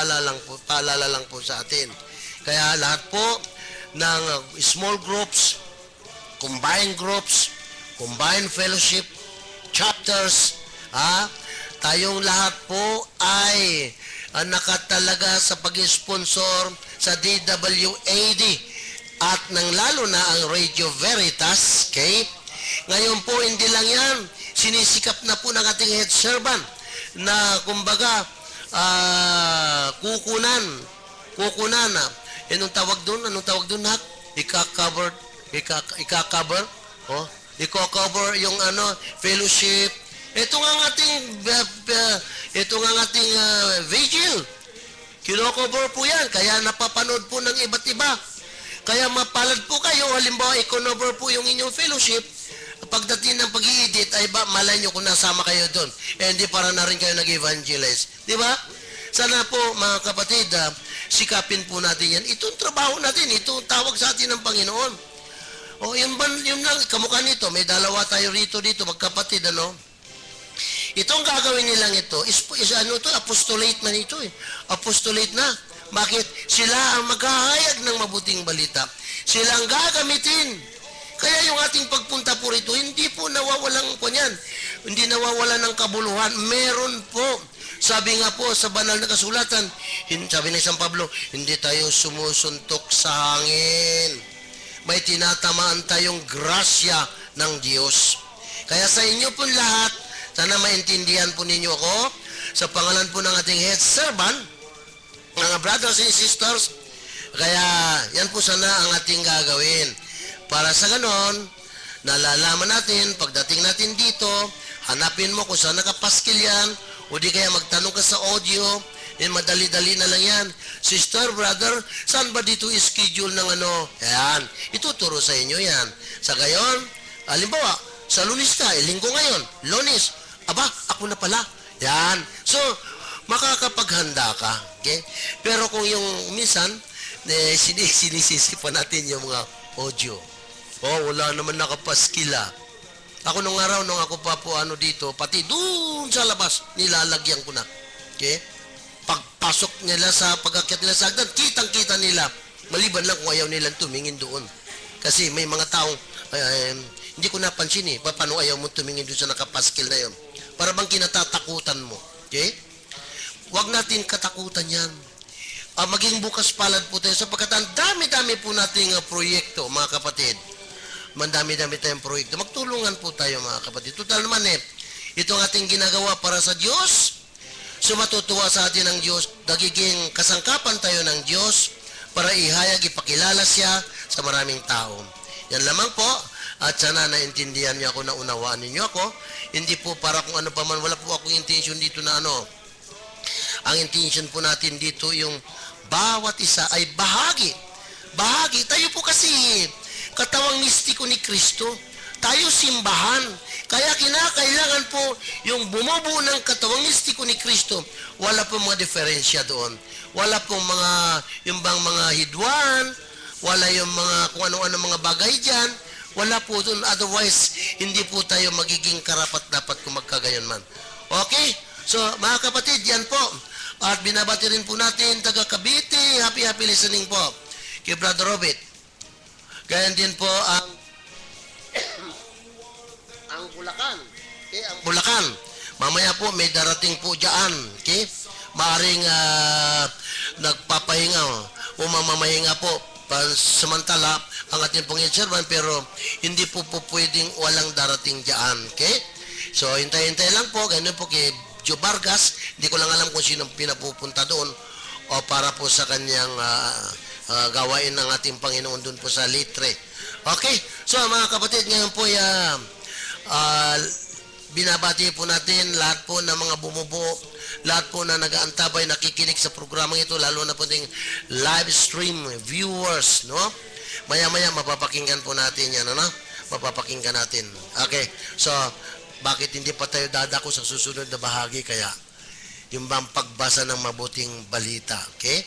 paalala lang po sa atin. Kaya lahat po ng small groups, combined fellowship, chapters, tayong lahat po ay nakatalaga sa pag-sponsor sa DWAD at nang lalo na ang Radio Veritas, okay? Ngayon po, hindi lang yan, sinisikap na po ng ating head servant na kumbaga kukunan na anong tawag doon na ika-cover yung fellowship. Ito nga ating vigil, kino-cover po yan, kaya napapanood po ng iba't iba. Kaya mapalad po kayo, halimbawa i-cover po yung inyong fellowship, pagdating ng pag-i-edit ay malay nyo kung nasama kayo doon. Hindi para na rin kayo nag-evangelize. Di ba? Sana po mga kapatid, sikapin po natin yan. Itong trabaho natin, itong tawag sa atin ng Panginoon. Yun lang, kamukha nito, may dalawa tayo dito, magkapatid, Itong gagawin nilang ito, apostolate man ito eh. Apostolate na. Bakit? Sila ang maghahayag ng mabuting balita. Sila ang gagamitin. Kaya yung ating pagpunta po rito, hindi po nawawalang kanyan. Hindi nawawalan ng kabuluhan. Meron po. Sabi nga po sa banal na kasulatan, sabi ni San Pablo, hindi tayo sumusuntok sa hangin. May tinatamaan tayong grasya ng Diyos. Kaya sa inyo po lahat, sana maintindihan po ninyo ako, sa pangalan po ng ating head servant, mga brothers and sisters, kaya yan po sana ang ating gagawin. Para sa ganon, nalalaman natin, pagdating natin dito, hanapin mo kung saan nakapaskil yan, o di kaya magtanong ka sa audio, madali-dali na lang yan. Sister, brother, saan ba dito schedule ng Ayan, ituturo sa inyo yan. Sa gayon, halimbawa, sa Lunes ka, linggo ngayon, Lunes, ako na pala. Yan. So, makakapaghanda ka. Okay? Pero kung yung minsan, sinisisi pa natin yung mga audio. Wala naman nakapaskil. Ako nung araw, nung ako pa po dito, pati doon sa labas, nilalagyan ko na. Okay? Pagpasok nila sa pag-akyat nila sa hagdan, kitang-kita nila. Maliban lang kung ayaw nilang tumingin doon. Kasi may mga taong, hindi ko napansin paano ayaw mo tumingin doon sa nakapaskil na yun. Para bang kinatatakutan mo. Okay? Huwag natin katakutan yan. Maging bukas palad po tayo sapagkat ang dami-dami po nating proyekto, mga kapatid. Mandami-dami tayong proyekto. Magtulungan po tayo, mga kapatid. Total naman ito ang ating ginagawa para sa Diyos. So matutuwa sa atin ang Diyos. Nagiging kasangkapan tayo ng Diyos para ihayag, ipakilala siya sa maraming tao. Yan lamang po. At sana naintindihan niyo ako, naunawaan ninyo ako. Hindi po para kung ano pa man, wala po akong intention dito na Ang intention po natin dito yung bawat isa ay bahagi. Bahagi. Tayo po kasi katawang mistiko ni Kristo. Tayo simbahan. Kaya kinakailangan po yung bumubuo ng katawang mistiko ni Kristo. Wala po mga diferensya doon. Wala po yung mga hidwan. Wala yung mga kung ano-ano mga bagay dyan. Wala po doon. Otherwise, hindi po tayo magiging karapat-dapat kung magkagayon man. Okay? So, mga kapatid, yan po. At binabati rin po natin, taga Cavite, happy listening po. Kay Brother Robert. Gayan din po ang Bulacan. Okay? Ang Bulacan. Mamaya po, may darating po dyan. Okay? Maaring nagpapahinga o mamamahinga po samantala ang ating pong servant, pero hindi po pwedeng walang darating dyan. Okay? So, hintay-hintay lang po. Ganun po kay Joe Vargas. Hindi ko lang alam kung sino pinapupunta doon o para po sa kanyang gawain ng ating Panginoon doon po sa Litre. Okay? So, mga kapatid, ngayon po binabati po natin lahat po ng mga bumubuo, lahat po na nag-aantabay, nakikinig sa programang ito, lalo na po ding live stream viewers, no? Maya-maya mapapakinggan po natin yan, mapapakinggan natin. Okay, so bakit hindi pa tayo dadako sa susunod na bahagi? Kaya yung bang pagbasa ng mabuting balita. Okay?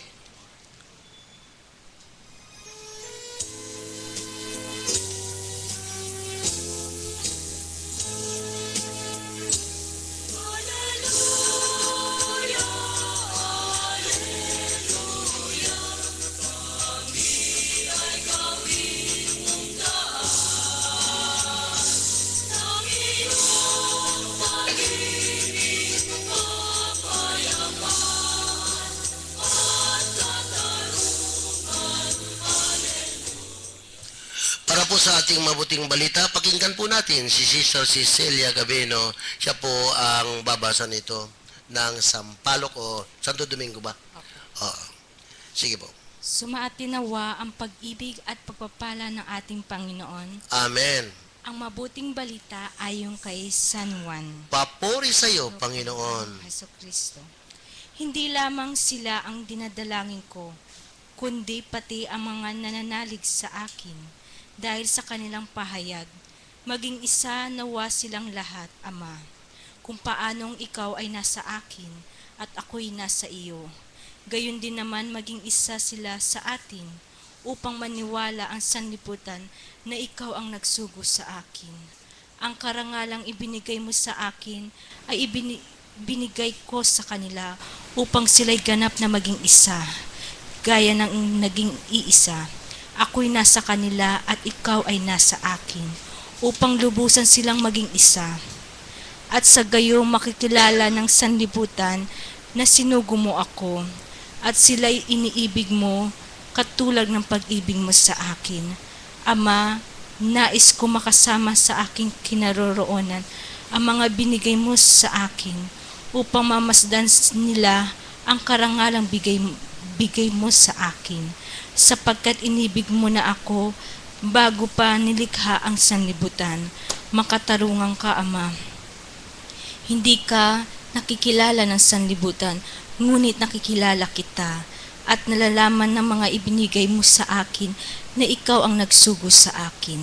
Para po sa ating mabuting balita, pakinggan po natin si Sister Cecilia Gabino. Siya po ang babasa nito ng Sampaloc o Santo Domingo ba? Sige po. Sumaati nawa ang pag-ibig at pagpapala ng ating Panginoon. Amen. Ang mabuting balita ayon kay San Juan. Papuri sa iyo, Panginoon. Jesucristo. Hindi lamang sila ang dinadalangin ko, kundi pati ang mga nananalig sa akin, dahil sa kanilang pahayag. Maging isa nawa silang lahat, Ama, kung paanong ikaw ay nasa akin at ako'y nasa iyo. Gayon din naman maging isa sila sa atin, upang maniwala ang sanlibutan na ikaw ang nagsugo sa akin. Ang karangalang ibinigay mo sa akin ay binigay ko sa kanila upang sila'y ganap na maging isa, gaya ng naging iisa. Ako'y nasa kanila at ikaw ay nasa akin, upang lubusan silang maging isa. At sa gayong makikilala ng sanlibutan na sinugo mo ako, at sila'y iniibig mo katulad ng pag-ibig mo sa akin. Ama, nais ko makasama sa aking kinaroroonan ang mga binigay mo sa akin, upang mamasdan nila ang karangalang bigay mo sa akin, sapagkat inibig mo na ako bago pa nilikha ang sanlibutan. Makatarungan ka, Ama. Hindi ka nakikilala ng sanlibutan, ngunit nakikilala kita, at nalalaman ng mga ibinigay mo sa akin na ikaw ang nagsugo sa akin.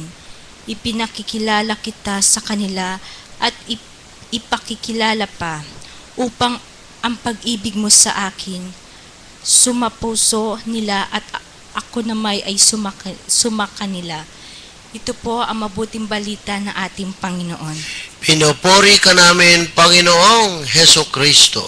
Ipinakikilala kita sa kanila at ipakikilala pa, upang ang pag-ibig mo sa akin sumapuso nila at ako na may ay sumaka nila. Ito po ang mabuting balita ng ating Panginoon. Pinupuri ka namin, Panginoong Jesucristo.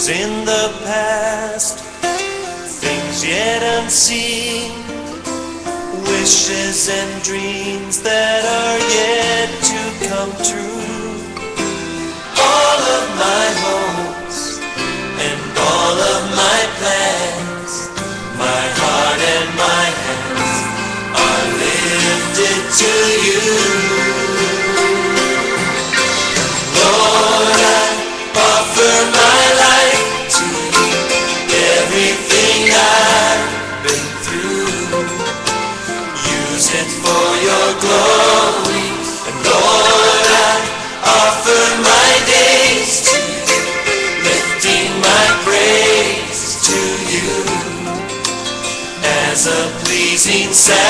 In the past, things yet unseen, wishes and dreams that are yet to come true. All of my hopes and all of my plans, my heart and my hands are lifted to you. Lord, I offer my life to you, everything I've been through. Use it for your glory, and Lord, I offer my days to you, lifting my praise to you as a pleasing sacrifice.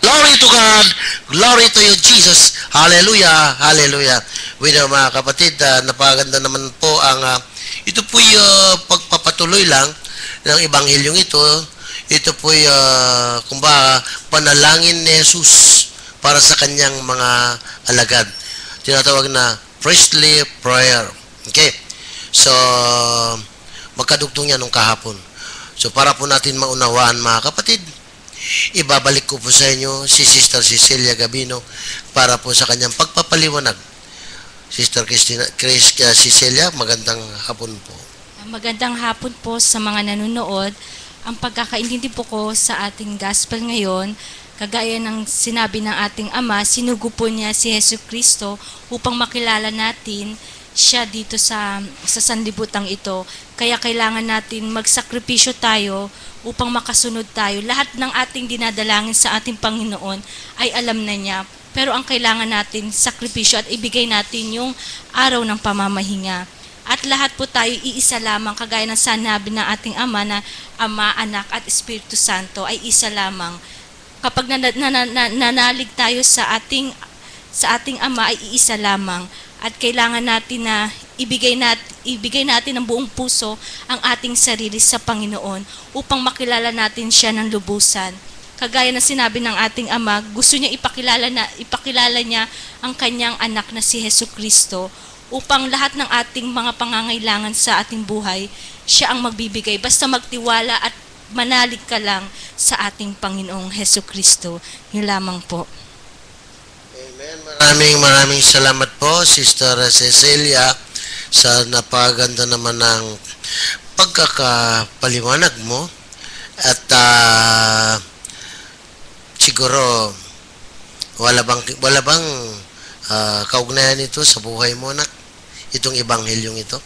Glory to God! Glory to you, Jesus! Hallelujah! Hallelujah! With mga kapatid, napaganda naman po ang ito po yung pagpapatuloy lang ng ebanghelyong ito. Ito po yung kumbaga panalangin ni Jesus para sa kanyang mga alagad. Tinatawag na priestly prayer. Okay? So, magkadugtong yan nung kahapon. So, para po natin maunawaan mga kapatid, ibabalik ko po sa inyo si Sister Cecilia Gabino para po sa kanyang pagpapaliwanag. Sister Cecilia, magandang hapon po. Magandang hapon po sa mga nanonood. Ang pagkakaintindi po ko sa ating gospel ngayon, Kagaya ng sinabi ng ating Ama, sinugo po niya si Hesus Kristo upang makilala natin siya dito sa sanlibutan ito. Kaya kailangan natin magsakripisyo tayo upang makasunod tayo. Lahat ng ating dinadalangin sa ating Panginoon ay alam na niya. Pero ang kailangan natin, sakripisyo at ibigay natin yung araw ng pamamahinga. At lahat po tayo iisa lamang, kagaya ng sanabi ng ating Ama na Ama, Anak at Espiritu Santo ay isa lamang. Kapag nanalig tayo sa ating Ama ay iisa lamang. At kailangan natin na ibigay natin ng buong puso ang ating sarili sa Panginoon upang makilala natin siya ng lubusan. Kagaya na sinabi ng ating Ama, gusto niya ipakilala niya ang kanyang anak na si Hesus Kristo upang lahat ng ating mga pangangailangan sa ating buhay, siya ang magbibigay. Basta magtiwala at manalig ka lang sa ating Panginoong Hesus Kristo. Yun lamang po. Amen. Maraming salamat po, Sister Cecilia, sa napaganda naman ng pagkakapaliwanag mo. At siguro wala bang kaugnayan ito sa buhay mo, anak? Itong ebanghelyong ito?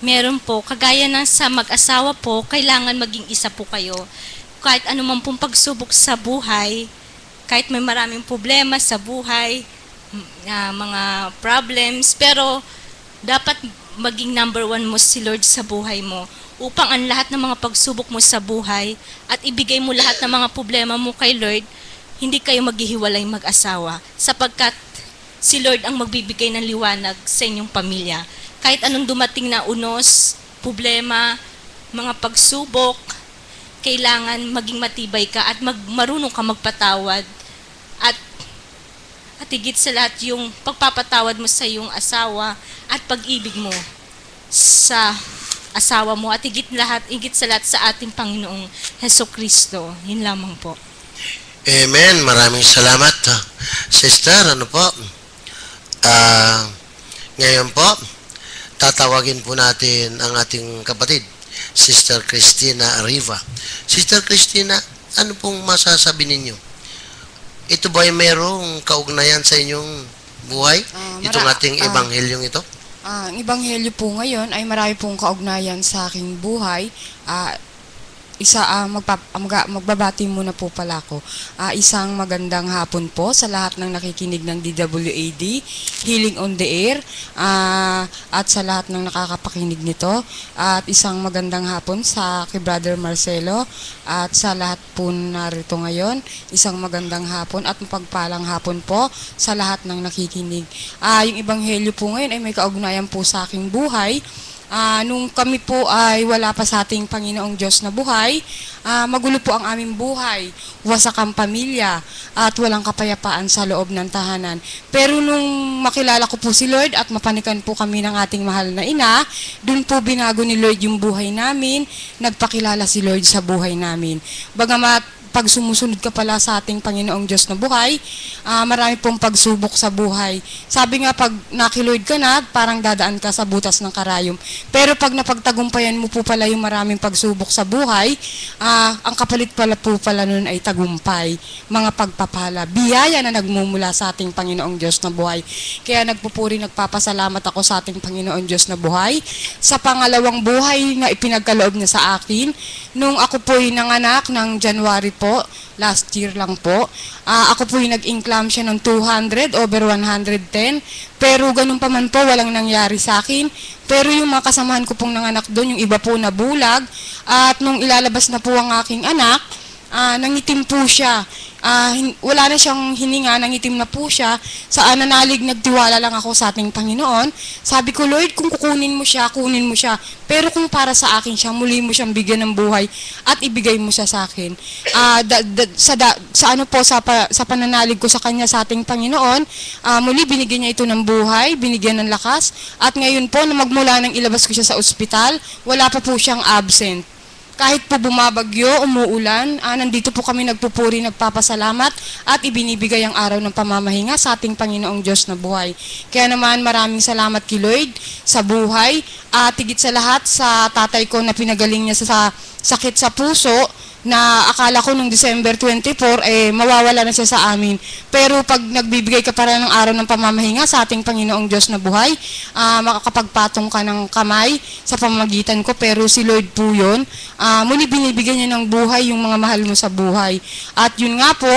Meron po. Kagaya ng sa mag-asawa po, kailangan maging isa po kayo. Kahit anuman pong pagsubok sa buhay, kahit may maraming problema sa buhay, mga problems, pero dapat maging number one mo si Lord sa buhay mo upang ang lahat ng mga pagsubok mo sa buhay at ibigay mo lahat ng mga problema mo kay Lord, hindi kayo maghihiwalay mag-asawa sapagkat si Lord ang magbibigay ng liwanag sa inyong pamilya. Kahit anong dumating na unos, problema, mga pagsubok, kailangan maging matibay ka at marunong ka magpatawad. At higit sa lahat yung pagpapatawad mo sa iyong asawa at pag-ibig mo sa asawa mo at higit sa lahat sa ating Panginoong Hesus Kristo. Yun lamang po. Amen. Maraming salamat, Sister. Ano po? Ngayon po, tatawagin po natin ang ating kapatid, Sister Cristina Arriva. Sister Cristina, ano pong masasabi ninyo? Ito ba ay mayroong kaugnayan sa inyong buhay? Itong ating ebanghelyong ito? Ang ebanghelyo po ngayon ay marami pong kaugnayan sa aking buhay. Magbabati muna po pala ako. Isang magandang hapon po sa lahat ng nakikinig ng DWAD, Healing on the Air, at sa lahat ng nakakapakinig nito. At isang magandang hapon sa kay Brother Marcelo at sa lahat po narito ngayon. Isang magandang hapon at mapagpalang hapon po sa lahat ng nakikinig. Yung ebanghelyo po ngayon ay may kaugnayan po sa aking buhay. Nung kami po ay wala pa sa ating Panginoong Diyos na buhay, magulo po ang aming buhay, wasak ang pamilya, at walang kapayapaan sa loob ng tahanan. Pero nung makilala ko po si Lord at mapanikan po kami ng ating mahal na ina, dun po binago ni Lord yung buhay namin, nagpakilala si Lord sa buhay namin. Bagamat pag sumusunod ka pala sa ating Panginoong Diyos na buhay, marami pong pagsubok sa buhay. Sabi nga, pag nakilord ka na, parang dadaan ka sa butas ng karayom. Pero pag napagtagumpayan mo po pala yung maraming pagsubok sa buhay, ang kapalit pala po pala nun ay tagumpay, mga pagpapala, biyaya na nagmumula sa ating Panginoong Diyos na buhay. Kaya nagpupuri, nagpapasalamat ako sa ating Panginoong Diyos na buhay, sa pangalawang buhay na ipinagkaloob niya sa akin, nung ako po'y nanganak ng January po, last year lang po. Ako po yung nag-inclam siya ng 200 over 110. Pero ganun pa man po, walang nangyari sa akin. Pero yung mga kasamahan ko pong nanganak doon, yung iba po nabulag. At nung ilalabas na po ang aking anak, nangitim po siya. Wala na siyang hininga, nangitim na po siya. Saan nanalig, nagtiwala lang ako sa ating Panginoon. Sabi ko, Lord, kung kukunin mo siya, kunin mo siya. Pero kung para sa akin siya, muli mo siyang bigyan ng buhay at ibigay mo siya sa akin. Sa pananalig ko sa kanya sa ating Panginoon, muli binigyan niya ito ng buhay, binigyan ng lakas. At ngayon po, na magmula nang ilabas ko siya sa ospital, wala pa po siyang absent. Kahit po bumabagyo, umuulan, nandito po kami nagpupuri, nagpapasalamat at ibinibigay ang araw ng pamamahinga sa ating Panginoong Diyos na buhay. Kaya naman maraming salamat kay Lord sa buhay at higit sa lahat sa tatay ko na pinagaling niya sa sakit sa puso na akala ko nung December 24, mawawala na siya sa amin. Pero pag nagbibigay ka para ng araw ng pamamahinga sa ating Panginoong Diyos na buhay, makakapagpatong ka ng kamay sa pamamagitan ko, pero si Lord po yun. Muli binibigyan niya ng buhay yung mga mahal mo sa buhay. At yun nga po,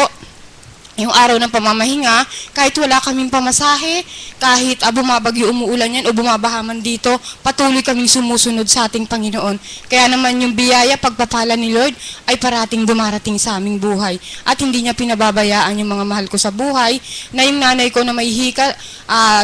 yung araw ng pamamahinga, kahit wala kaming pamasahe, kahit bumabagyo, umuulan yan o bumabaha man dito, patuloy kaming sumusunod sa ating Panginoon. Kaya naman yung biyaya, pagpapala ni Lord ay parating dumarating sa aming buhay. At hindi niya pinababayaan yung mga mahal ko sa buhay, na yung nanay ko na may hika,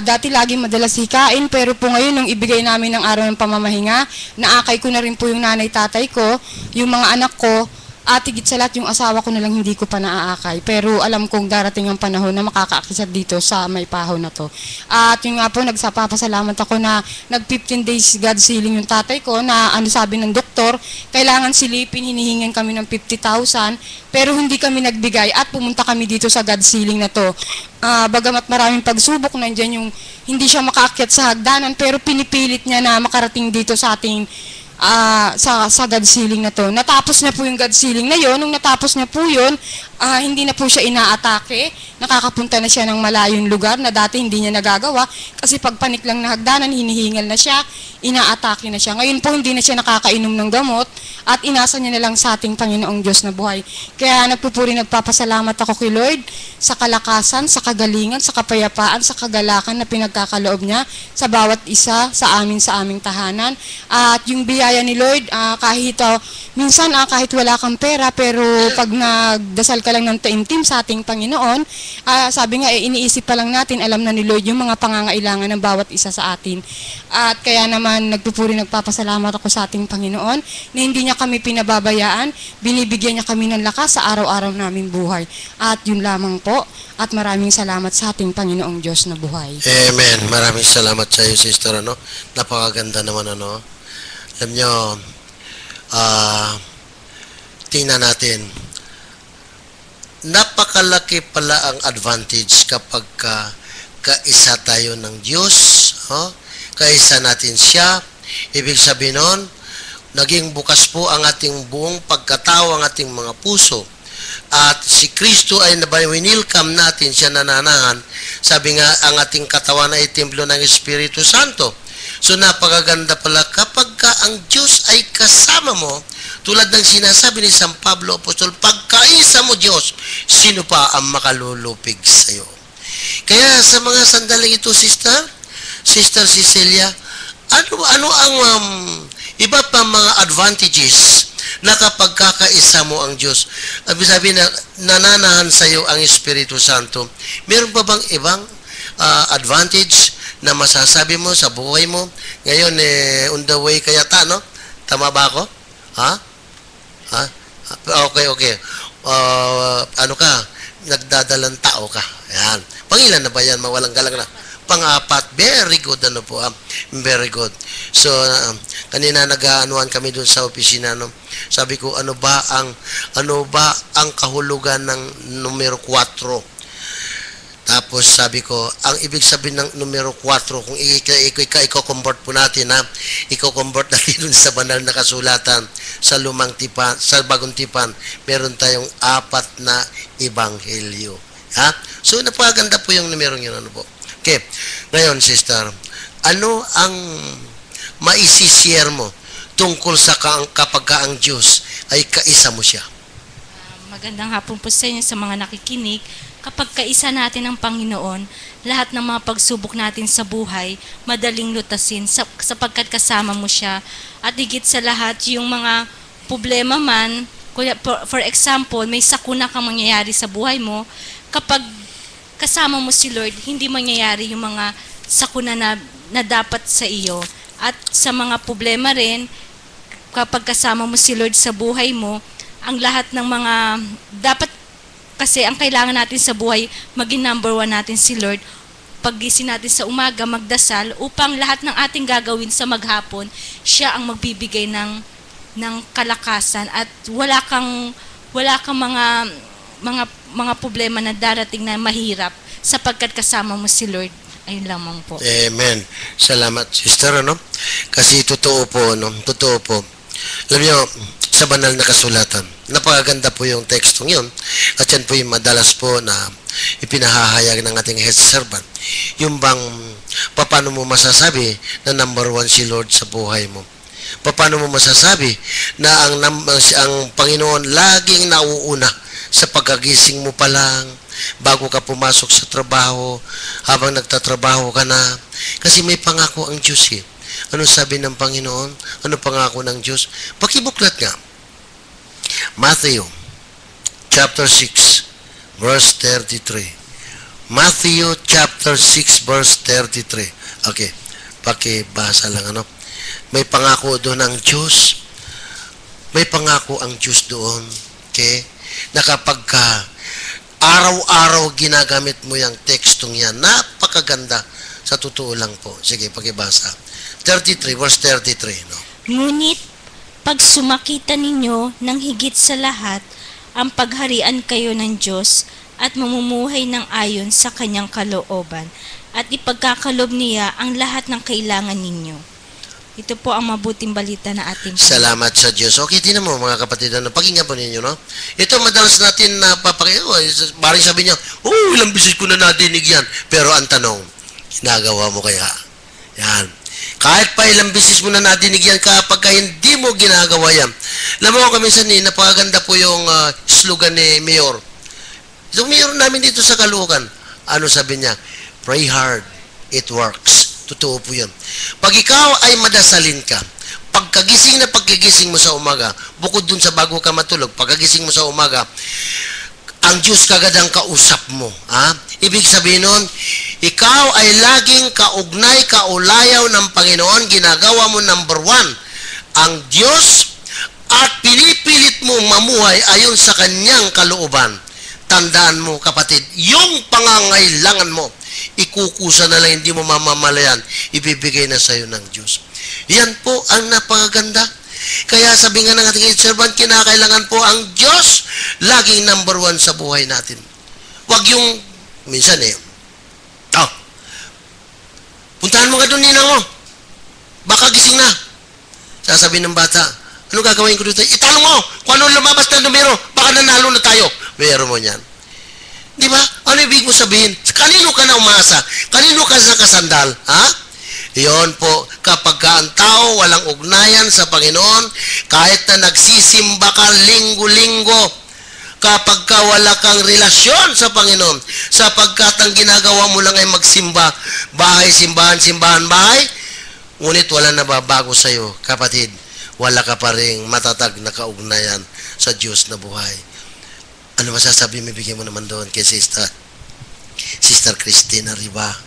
dati lagi madalas hikain, pero po ngayon nung ibigay namin ng araw ng pamamahinga, naakay ko na rin po yung nanay tatay ko, yung mga anak ko, at higit sa lahat, yung asawa ko na lang hindi ko pa naaakay. Pero alam kong darating ang panahon na makakaakisat dito sa may pahaw na to. At yun nga po, nagsapapasalamat ako na nag 15 days God healing yung tatay ko na sabi ng doktor, kailangan silipin, hinihingan kami ng 50,000 pero hindi kami nagbigay at pumunta kami dito sa God healing na to. Bagamat maraming pagsubok, nandyan yung hindi siya makaakyat sa hagdanan pero pinipilit niya na makarating dito sa ating sa God healing na to. Natapos na po yung God healing na yon. Nung natapos na po yun, hindi na po siya inaatake. Nakakapunta na siya ng malayong lugar na dati hindi niya nagagawa kasi pag panik lang na hagdanan, hinihingal na siya, inaatake na siya. Ngayon po hindi na siya nakakainom ng gamot at inasa niya na lang sa ating Panginoong Diyos na buhay. Kaya nagpapasalamat ako kay Lord sa kalakasan, sa kagalingan, sa kapayapaan, sa kagalakan na pinagkakaloob niya sa bawat isa sa aming tahanan. At yung biyaya ni Lord, minsan kahit wala kang pera, pero pag nagdasal ka lang ng taimtim sa ating Panginoon, sabi nga, iniisip pa lang natin, alam na ni Lord yung mga pangangailangan ng bawat isa sa atin. At kaya naman, nagpapasalamat ako sa ating Panginoon na hindi niya kami pinababayaan, binibigyan niya kami ng lakas sa araw-araw naming buhay. At yun lamang po, at maraming salamat sa ating Panginoong Diyos na buhay. Amen. Maraming salamat sa iyo, sister. Napakaganda naman, Alam nyo, tingnan natin, napakalaki pala ang advantage kapag kaisa tayo ng Diyos, kaisa natin siya. Ibig sabihin nun, naging bukas po ang ating buong pagkatao, ang ating mga puso. At si Kristo ay winilkam natin siya nananahan. Sabi nga, ang ating katawan ay templo ng Espiritu Santo. So napakaganda pala kapag ang Diyos ay kasama mo, tulad ng sinasabi ni San Pablo Apostol, pagkaisa mo Diyos, sino pa ang makalulupig sa iyo? Kaya sa mga sandaling ito, Sister Cecilia, ano ang iba pa mga advantages na kapag kakaisa mo ang Diyos? Sabi na nananahan sa iyo ang Espiritu Santo. Meron pa bang ibang advantage na masasabi mo sa buhay mo? Ngayon, on the way kaya no? Tama ba ako? Okay. Ano ka? Nagdadalang tao ka. Ayan. Pangilan na ba yan? Mawalang galang na. Pang-apat. Very good. Very good. So, kanina nag-aanuan kami dun sa opisina. Sabi ko, ano ba ang kahulugan ng numero 4? Tapos sabi ko, ang ibig sabihin ng numero 4, kung i-convert po natin, i-convert natin dun sa banal na kasulatan, sa lumang tipan, sa bagong tipan, meron tayong 4 na ebanghelyo. So, napakaganda po yung numero yun. Okay. Ngayon, sister, ano ang maisishare mo tungkol sa kapag ang Diyos ay kaisa mo siya? Magandang hapon po sa inyo sa mga nakikinig. Kapag kaisa natin ang Panginoon, lahat ng mga pagsubok natin sa buhay, madaling lutasin sapagkat kasama mo siya. At higit sa lahat, yung mga problema man, for example, may sakuna kang mangyayari sa buhay mo, kapag kasama mo si Lord, hindi mangyayari yung mga sakuna na dapat sa iyo. At sa mga problema rin, kapag kasama mo si Lord sa buhay mo, ang lahat ng mga dapat, kasi ang kailangan natin sa buhay, maging number 1 natin si Lord. Paggising natin sa umaga, magdasal, upang lahat ng ating gagawin sa maghapon, siya ang magbibigay ng kalakasan at wala kang mga problema na darating na mahirap sapagkat kasama mo si Lord. Ayun lamang po. Amen. Salamat, sister, Kasi totoo po, Totoo po. Alam niyo, sa banal na kasulatan. Napakaganda po yung tekstong yun. At yan po yung madalas po na ipinahahayag ng ating head servant. Yung bang, paano mo masasabi na number one si Lord sa buhay mo? Paano mo masasabi na ang Panginoon laging nauuna sa pagkagising mo pa lang, bago ka pumasok sa trabaho, habang nagtatrabaho ka na? Kasi may pangako ang Diyos eh. Ano sabi ng Panginoon? Ano pangako ng Diyos? Pakibuklat nga. Matthew chapter 6 verse 33. Matthew chapter 6 verse 33. Okay, pakibasa lang ano. May pangako doon ang Diyos. May pangako ang Diyos doon. Okay? Na kapag ka araw-araw ginagamit mo yung tekstong yan, napakaganda. Sa totoo lang po. Sige, pakibasa. 33, verse 33. No? Ngunit, pag sumakita ninyo ng higit sa lahat, ang pagharian kayo ng Diyos at mamumuhay ng ayon sa kanyang kalooban at ipagkakalob niya ang lahat ng kailangan ninyo. Ito po ang mabuting balita na ating Salamat sa Diyos. Okay, tinan mo mga kapatid, pakinggan po ninyo, no? Ito madalas natin na parang sabi niya, ilang bisis ko na nadinig yan. Pero ang tanong, ginagawa mo kaya? Yan. Kahit pa ilang bisis mo na nadinig yan, kapag hindi mo ginagawa yan. Alam mo kami napakaganda po yung slogan ni Mayor. Yung Mayor namin dito sa Caloocan, ano sabi niya? Pray hard, it works. Totoo po yun. Pag ikaw ay madasalin ka, pagkagising mo sa umaga, bukod dun sa bago ka matulog, pagkagising mo sa umaga, ang Diyos kagad ang kausap mo. Ha? Ibig sabihin nun, ikaw ay laging kaugnay, kaulayaw ng Panginoon, ginagawa mo number one, ang Diyos, at pinipilit mo mamuhay ayon sa kanyang kalooban. Tandaan mo, kapatid, yung pangangailangan mo, ikukusa na lang, hindi mo mamamalayan, ibibigay na sa iyo ng Diyos. Yan po ang napakaganda. Kaya sabi nga ng ating servant, kinakailangan po ang Diyos laging number one sa buhay natin. Huwag yung, minsan puntahan mo nga doon, ninang mo. Baka gising na. Sasabihin ng bata, ano gagawin ko dito? Itanong mo kung ano lumabas na numero, baka nanalo na tayo. Mayroon mo yan. Di ba? Ano ibig mo sabihin? Kanino ka na umasa? Kanino ka na kasandal? Ha? Iyon po, kapag ang tao walang ugnayan sa Panginoon, kahit na nagsisimba ka linggo-linggo, kapag ka wala kang relasyon sa Panginoon, sapagkat ang ginagawa mo lang ay magsimba, bahay, simbahan, simbahan, bahay, ngunit wala nababago sa iyo, kapatid, wala ka pa ring matatag na kaugnayan sa Diyos na buhay. Ano masasabi mo, bigyan mo naman doon kay Sister Christina Riba?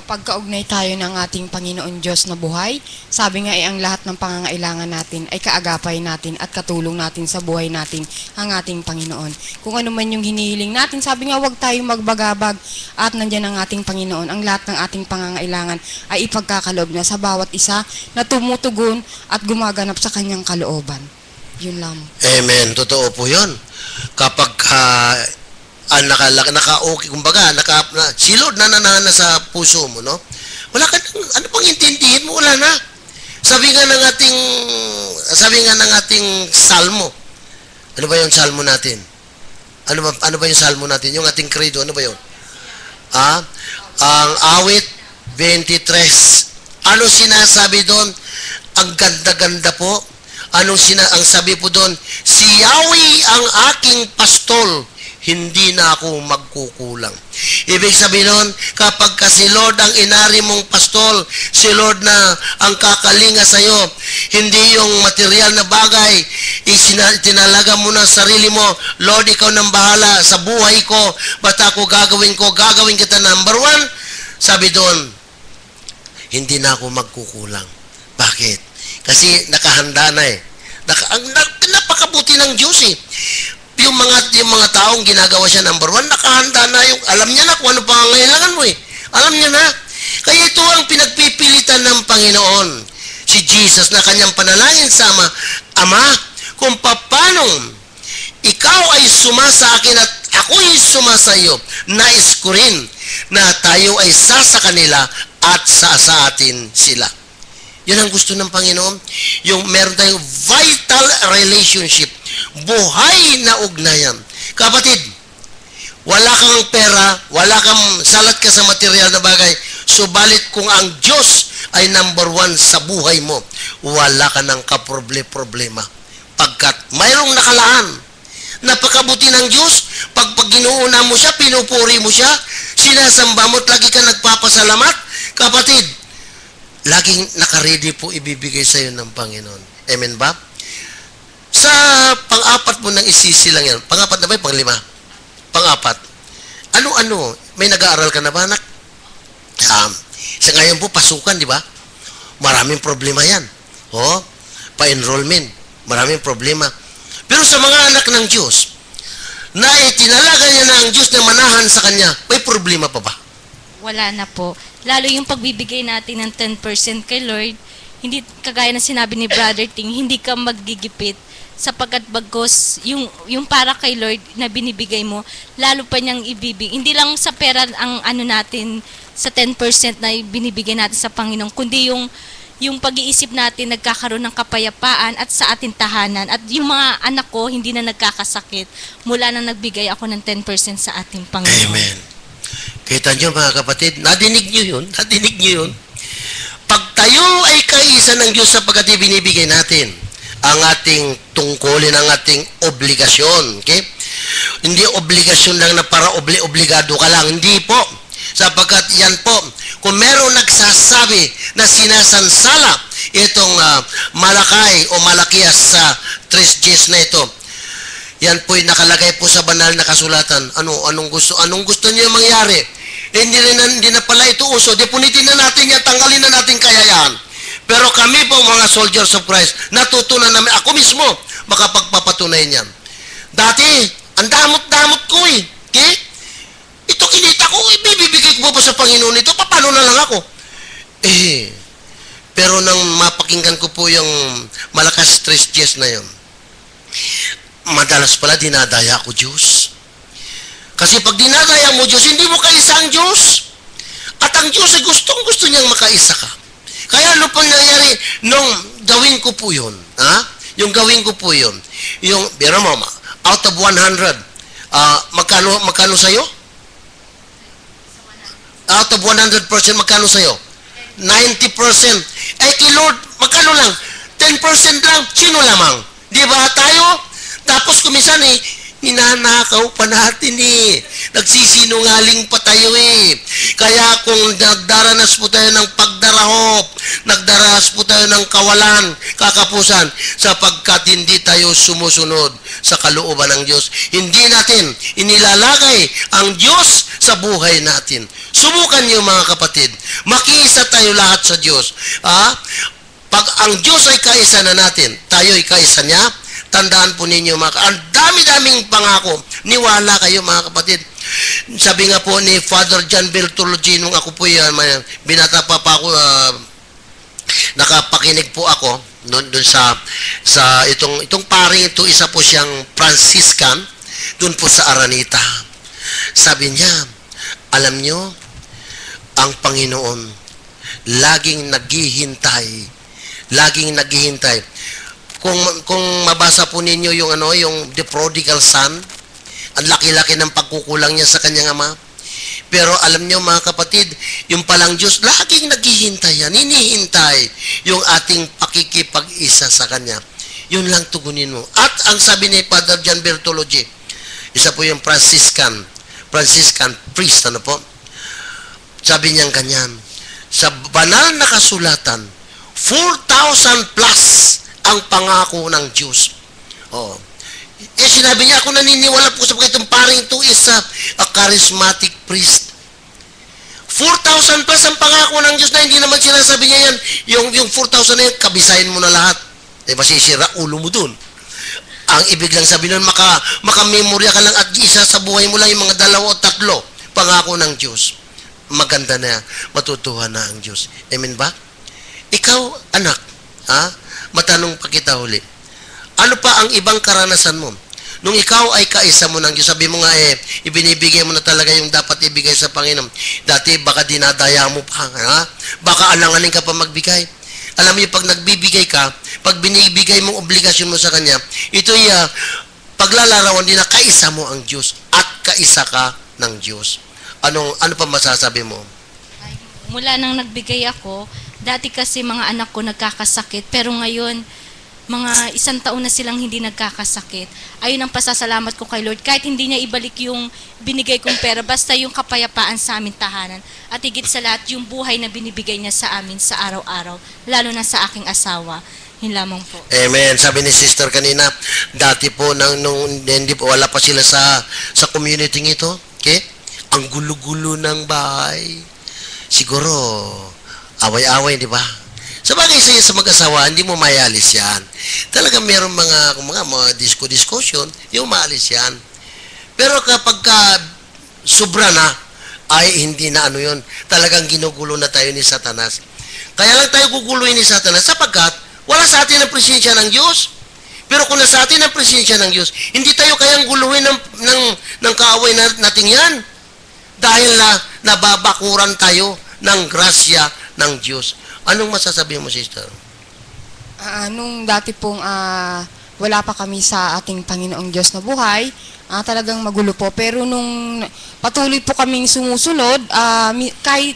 Pagkaugnay tayo ng ating Panginoon Diyos na buhay, sabi nga ang lahat ng pangangailangan natin ay kaagapay natin at katulong natin sa buhay natin ang ating Panginoon. Kung ano man yung hinihiling natin, sabi nga huwag tayong magbagabag at nandyan ang ating Panginoon. Ang lahat ng ating pangangailangan ay ipagkakalob na sa bawat isa na tumutugon at gumaganap sa kanyang kalooban. Yun lang. Amen. Totoo po yun. Kapag naka-okay, kumbaga, si Lord nananana sa puso mo, no? Wala ka nang, ano pang intindihin mo? Wala na. Sabi nga ng ating salmo. Ano ba yung salmo natin? Ano ba yung salmo natin? Yung ating credo, ano ba yun? Ang awit 23. Ano sinasabi doon? Ang ganda-ganda po. Ang sabi po doon, si Yahweh ang aking pastol, hindi na ako magkukulang. Ibig sabihin nun, kapag ka si Lord ang inari mong pastol, si Lord na ang kakalinga sa iyo, hindi yung material na bagay, tinalaga mo na sarili mo, Lord, ikaw nang bahala sa buhay ko, ba't ako gagawin kita number one? Sabi doon, hindi na ako magkukulang. Bakit? Kasi nakahanda na eh. Napakabuti ng Diyos eh. Yung mga taong ginagawa siya number one, nakahanda na yung, alam niya na kung ano pangangailangan mo eh. Alam niya na. Kaya ito ang pinagpipilitan ng Panginoon, si Jesus, na kanyang panalangin sa Ama, kung paano ikaw ay sumasa akin at ako'y sumasa iyo, nais ko rin na tayo ay sa kanila at sa atin sila. Yun ang gusto ng Panginoon. Yung meron tayong vital relationship. Buhay na ugnayan. Kapatid, wala kang pera, wala kang salat ka sa material na bagay, subalit kung ang Diyos ay number one sa buhay mo, wala ka ng kaproble-problema. Pagkat mayroong nakalaan. Napakabuti ng Diyos, pag ginuuna mo siya, pinupuri mo siya, sinasamba mo at lagi ka nagpapasalamat, kapatid, laging nakaredy po ibibigay sa iyo ng Panginoon. Amen ba? Sa pang-apat mo nang isisi lang yan. Pang-apat na ba? Pang-lima? Pang-apat. Ano-ano? May nag-aaral ka na ba, anak? Sa ngayon po, pasukan, di ba? Maraming problema yan. Pa-enrollment. Maraming problema. Pero sa mga anak ng Diyos, na itinalaga niya na ang Diyos na manahan sa Kanya, may problema pa ba? Wala na po. Lalo yung pagbibigay natin ng 10% kay Lord, hindi kagaya na sinabi ni Brother Ting, hindi ka maggigipit sapagkat bagos yung para kay Lord na binibigay mo, lalo pa niyang ibibigay. Hindi lang sa pera ang ano natin sa 10% na binibigay natin sa Panginoon, kundi yung pag-iisip natin nagkakaroon ng kapayapaan at sa ating tahanan. At yung mga anak ko hindi na nagkakasakit mula na nagbigay ako ng 10% sa ating Panginoon. Amen. Kita nyo mga kapatid, nadinig nyo yun? Nadinig nyo yun? Pag tayo ay kaisa ng Diyos sapagkat binibigay natin ang ating tungkulin, ang ating obligasyon. Okay? Hindi obligasyon lang na para obligado ka lang. Hindi po. Sapagkat yan po, kung meron nagsasabi na sinasansala itong Malakay o Malakias sa 3 na ito, yan po'y nakalagay po sa banal na kasulatan. Anong gusto niyo mangyari? Hindi na pala ito uso. Depunitin na natin yan, tanggalin na natin kayayaan. Pero kami po mga soldiers of Christ, natutunan namin, ako mismo, makapagpapatunay niyan. Dati, ang damot-damot ko eh. Okay? Ito kinita ko, ibibigay ko pa sa Panginoon ito, paano na lang ako? Pero nang mapakinggan ko po yung Malakas 3 na yun, madalas pala dinadaya ko Diyos. Kasi pag dinadaya mo Diyos, hindi mo kaisa ang Diyos. At ang Diyos ay gusto niyang makaisa ka. Kaya ano pang nangyari nung gawin ko po yun? Yung gawin ko po yun. Yung, biro mo, out of 100, magkano sa'yo? Out of 100%, magkano sa'yo? 90%. Kay Lord, magkano lang? 10% lang. Sino lamang? Di ba tayo? Tapos kumisan ninanakaw pa natin Nagsisinungaling pa tayo Kaya kung nagdaranas po tayo ng pagdarahop, nagdaranas po tayo ng kawalan, kakapusan, sapagkat hindi tayo sumusunod sa kalooban ng Diyos. Hindi natin inilalagay ang Diyos sa buhay natin. Subukan niyo mga kapatid, makiisa tayo lahat sa Diyos. Pag ang Diyos ay kaisa na natin, tayo ay kaisa niya, tandaan po ninyo ang dami-daming pangako. Niwala kayo mga kapatid. Sabi nga po ni Father John Bertologi, nung ako po yan, binata pa ako, nakapakinig po ako doon sa itong paring ito, isa po siyang Franciscan doon po sa Aranita. Sabi niya, alam nyo, ang Panginoon laging naghihintay. Kung mabasa po ninyo yung The Prodigal Son, ang laki-laki ng pagkukulang niya sa kanyang ama. Pero alam niyo mga kapatid, yung palang Diyos, laging naghihintay yan, hinihintay yung ating pakikipag-isa sa Kanya. Yun lang tugunin mo. At ang sabi ni Father John Bertologi, isa po yung Franciscan priest, sabi niyang ganyan, sa banal na kasulatan, 4,000 plus ang pangako ng Diyos. Sinabi niya, ako naniniwala po sa itong paring ito is a charismatic priest. 4,000 plus ang pangako ng Diyos na hindi naman sinasabi niya yan. Yung 4,000 na yan, kabisahin mo na lahat. Masisira ulo mo dun. Ang ibig lang sabihin nun, makamemorya ka lang at isa sa buhay mo lang yung mga 2 o 3 pangako ng Diyos. Maganda na yan. Matutuwa na ang Diyos. Amen ba? Ikaw, anak, matanong pa kita huli. Ano pa ang ibang karanasan mo? Nung ikaw ay kaisa mo ng Diyos, sabi mo nga ibinibigay mo na talaga yung dapat ibigay sa Panginoon. Dati baka dinadaya mo pa, baka alanganin ka pa magbigay. Alam niyo, pag nagbibigay ka, pag binibigay mong obligasyon mo sa Kanya, ito'y paglalarawan din na kaisa mo ang Diyos at kaisa ka ng Diyos. Ano pa masasabi mo? Mula nang nagbigay ako, dati kasi mga anak ko nagkakasakit, pero ngayon, mga 1 taon na silang hindi nagkakasakit. Ayun ang pasasalamat ko kay Lord. Kahit hindi niya ibalik yung binigay kong pera, basta yung kapayapaan sa amin tahanan. At higit sa lahat, yung buhay na binibigay niya sa amin sa araw-araw, lalo na sa aking asawa. Yun lamang po. Amen. Sabi ni sister kanina, dati po, nung hindi po, wala pa sila sa community ito. Okay? Ang gulo-gulo ng bahay. Siguro, away-away, di ba? Sabagay sa mag-asawa, hindi mo mayalis yan. Talagang meron mga discussion, yung maalis yan. Pero kapag sobra na, ay hindi na ano yun. Talagang ginugulo na tayo ni Satanas. Kaya lang tayo guguluhin ni Satanas sapagkat wala sa atin ang presensya ng Diyos. Pero kung nasa atin ang presensya ng Diyos, hindi tayo kayang guluhin ng kaaway natin yan. Dahil nababakuran tayo ng grasya ng Diyos. Anong masasabi mo, sister? Nung dati pong wala pa kami sa ating Panginoong Diyos na buhay, talagang magulo po. Pero nung patuloy po kaming sumusunod, kahit